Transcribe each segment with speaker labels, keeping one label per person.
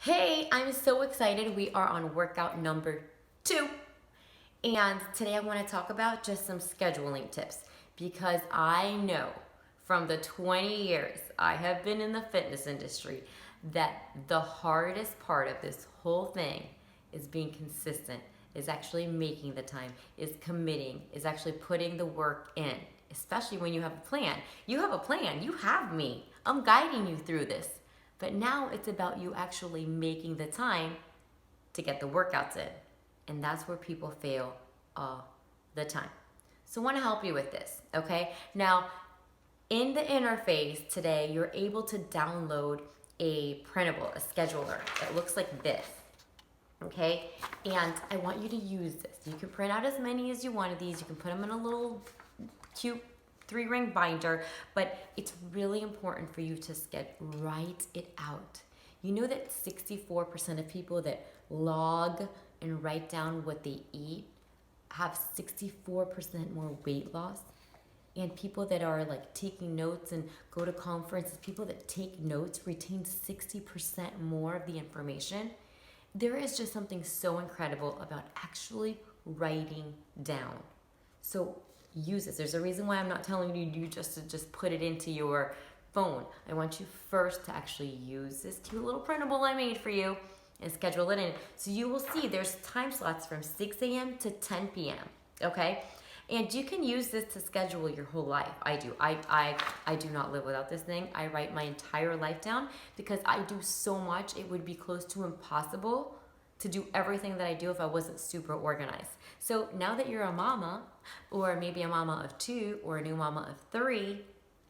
Speaker 1: Hey, I'm so excited. We are on workout number 2. And today I want to talk about just some scheduling tips because I know from the 20 years I have been in the fitness industry that the hardest part of this whole thing is being consistent, is actually making the time, is committing, is actually putting the work in, especially when you have a plan. You have a plan, you have me. I'm guiding you through this. But now it's about you actually making the time to get the workouts in. And that's where people fail all the time. So I want to help you with this, okay? Now, in the interface today, you're able to download a printable, a scheduler that looks like this, okay? And I want you to use this. You can print out as many as you want of these. You can put them in a little cute 3-ring binder, but it's really important for you to write it out. You know that 64% of people that log and write down what they eat have 64% more weight loss? And people that are like taking notes and go to conferences, people that take notes retain 60% more of the information. There is just something so incredible about actually writing down. So use this. There's a reason why I'm not telling you to just put it into your phone. I want you first to actually use this cute little printable I made for you and schedule it in. So you will see there's time slots from 6 a.m. to 10 p.m. Okay? And you can use this to schedule your whole life. I do. I do not live without this thing. I write my entire life down because I do so much. It would be close to impossible to do everything that I do if I wasn't super organized. So now that you're a mama, or maybe a mama of 2, or a new mama of 3,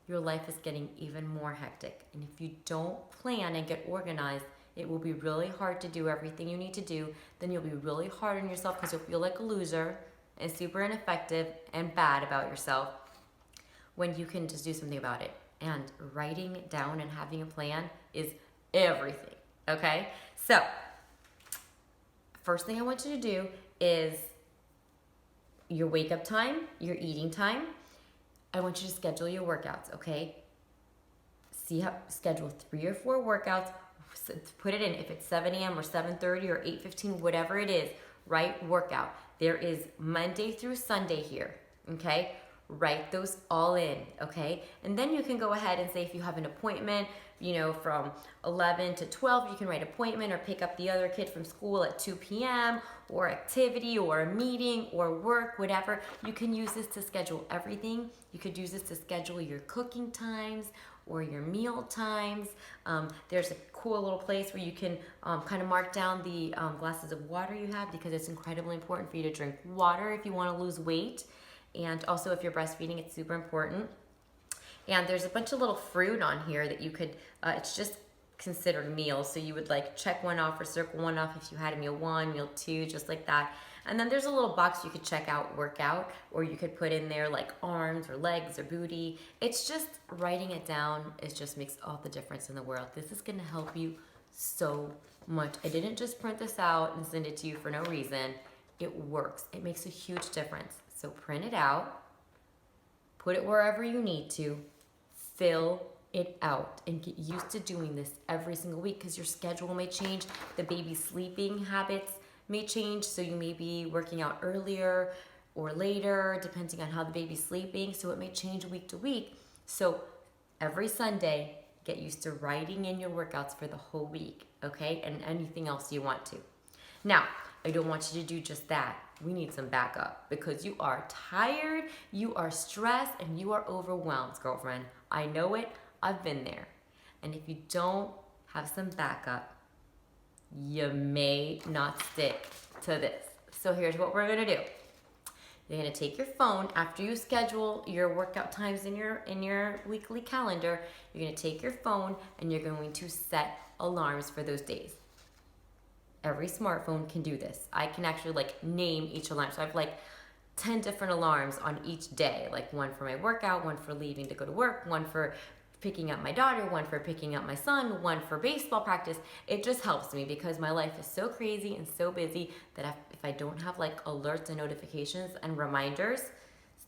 Speaker 1: your life is getting even more hectic. And if you don't plan and get organized, it will be really hard to do everything you need to do. Then you'll be really hard on yourself because you'll feel like a loser and super ineffective and bad about yourself when you can just do something about it. And writing down and having a plan is everything, okay? So, first thing I want you to do is your wake up time, your eating time. I want you to schedule your workouts, okay? Schedule 3 or 4 workouts, put it in. If it's 7 a.m. or 7:30 or 8:15, whatever it is, write workout. There is Monday through Sunday here, okay? Write those all in, okay? And then you can go ahead and say if you have an appointment, from 11 to 12, you can write appointment or pick up the other kid from school at 2 p.m. or activity or a meeting or work, whatever. You can use this to schedule everything. You could use this to schedule your cooking times or your meal times. There's a cool little place where you can kind of mark down the glasses of water you have because it's incredibly important for you to drink water if you want to lose weight. And also if you're breastfeeding, it's super important. And there's a bunch of little fruit on here that you could, it's just considered meals. So you would like check one off or circle one off if you had a meal 1, meal 2, just like that. And then there's a little box you could check out workout, or you could put in there like arms or legs or booty. It's just writing it down. It just makes all the difference in the world. This is gonna help you so much. I didn't just print this out and send it to you for no reason. It works. It makes a huge difference. So print it out, put it wherever you need to, fill it out, and get used to doing this every single week because your schedule may change. The baby's sleeping habits may change, so you may be working out earlier or later depending on how the baby's sleeping, so it may change week to week. So every Sunday, get used to writing in your workouts for the whole week, okay? And anything else you want to. Now, I don't want you to do just that. We need some backup because you are tired, you are stressed, and you are overwhelmed, girlfriend. I know it. I've been there. And if you don't have some backup, you may not stick to this. So here's what we're gonna do. You're gonna take your phone after you schedule your workout times in your weekly calendar. You're gonna take your phone and you're going to set alarms for those days. Every smartphone can do this. I can actually name each alarm. So I have 10 different alarms on each day, like one for my workout, one for leaving to go to work, one for picking up my daughter, one for picking up my son, one for baseball practice. It just helps me because my life is so crazy and so busy that if I don't have alerts and notifications and reminders,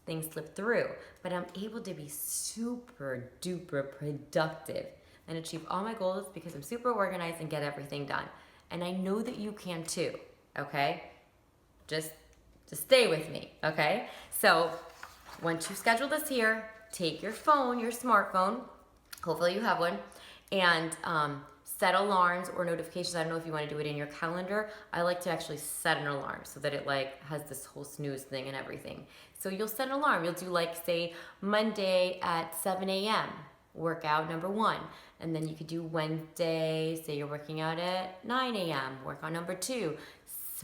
Speaker 1: things slip through. But I'm able to be super duper productive and achieve all my goals because I'm super organized and get everything done. And I know that you can too, okay? Just stay with me, okay? So once you schedule this here, take your phone, your smartphone, hopefully you have one, and set alarms or notifications. I don't know if you want to do it in your calendar. I like to actually set an alarm so that it like has this whole snooze thing and everything. So you'll set an alarm. You'll do like say Monday at 7 a.m. workout number 1. And then you could do Wednesday, say you're working out at 9 a.m. workout number 2.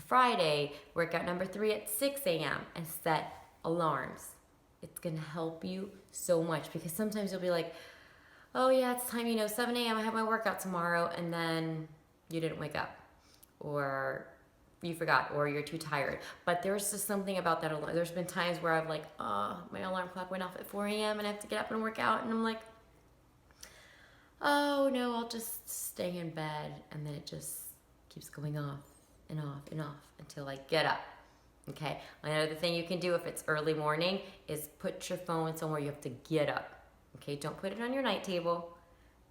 Speaker 1: Friday, workout number 3 at 6 a.m. and set alarms. It's gonna help you so much because sometimes you'll be like, oh yeah, it's time, 7 a.m. I have my workout tomorrow, and then you didn't wake up, or you forgot, or you're too tired. But there's just something about that alarm. There's been times where I've like, oh, my alarm clock went off at 4 a.m. and I have to get up and work out, and I'm like, oh no, I'll just stay in bed, and then it just keeps going off and off and off until I get up. Okay, another thing you can do if it's early morning is put your phone somewhere you have to get up. Okay, don't put it on your night table.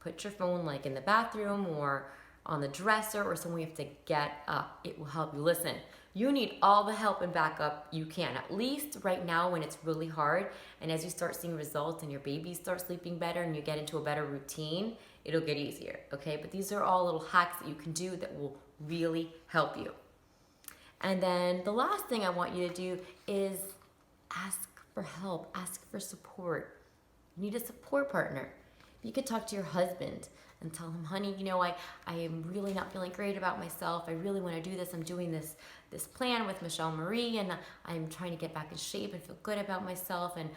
Speaker 1: Put your phone like in the bathroom or on the dresser or somewhere you have to get up. It will help you. Listen, you need all the help and backup you can, at least right now when it's really hard. And as you start seeing results and your baby starts sleeping better and you get into a better routine, it'll get easier, okay? But these are all little hacks that you can do that will really help you. And then the last thing I want you to do is ask for help, ask for support. You need a support partner. You could talk to your husband and tell him, honey, I am really not feeling great about myself. I really want to do this. I'm doing this plan with Michelle Marie, and I'm trying to get back in shape and feel good about myself. And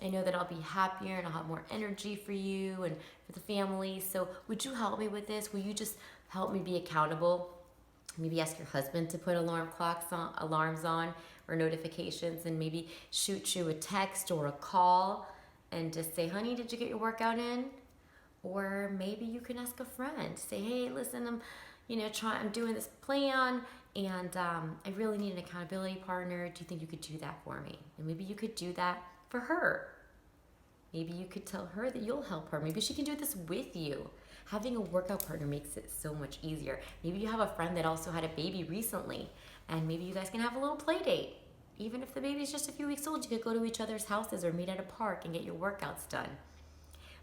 Speaker 1: I know that I'll be happier and I'll have more energy for you and for the family. So would you help me with this? Will you just help me be accountable? Maybe ask your husband to put alarms on or notifications, and maybe shoot you a text or a call and just say, honey, did you get your workout in? Or maybe you can ask a friend. Say, hey, listen, I'm doing this plan, and I really need an accountability partner. Do you think you could do that for me? And maybe you could do that for her. Maybe you could tell her that you'll help her. Maybe she can do this with you. Having a workout partner makes it so much easier. Maybe you have a friend that also had a baby recently, and maybe you guys can have a little play date. Even if the baby's just a few weeks old, you could go to each other's houses or meet at a park and get your workouts done.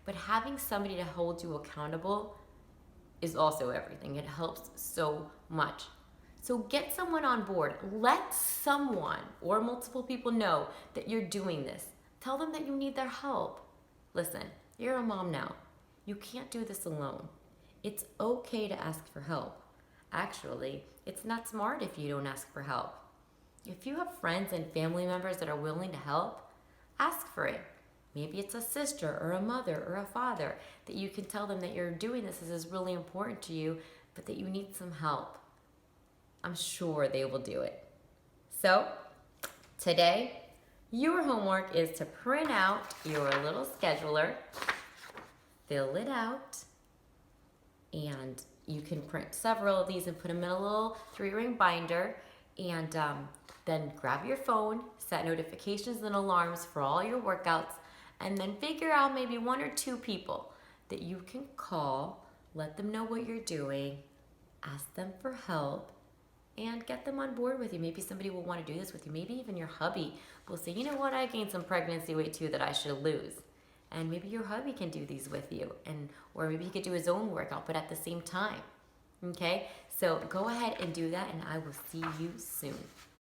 Speaker 1: But having somebody to hold you accountable is also everything. It helps so much. So get someone on board. Let someone or multiple people know that you're doing this. Tell them that you need their help. Listen, you're a mom now. You can't do this alone. It's okay to ask for help. Actually, it's not smart if you don't ask for help. If you have friends and family members that are willing to help, ask for it. Maybe it's a sister or a mother or a father that you can tell them that you're doing this is really important to you, but that you need some help. I'm sure they will do it. So, today, your homework is to print out your little scheduler, fill it out, and you can print several of these and put them in a little 3-ring binder, and then grab your phone, set notifications and alarms for all your workouts, and then figure out maybe 1 or 2 people that you can call, let them know what you're doing, ask them for help, and get them on board with you. Maybe somebody will want to do this with you. Maybe even your hubby will say, you know what, I gained some pregnancy weight too that I should lose. And maybe your hubby can do these with you, or maybe he could do his own workout, but at the same time. Okay? So go ahead and do that, and I will see you soon.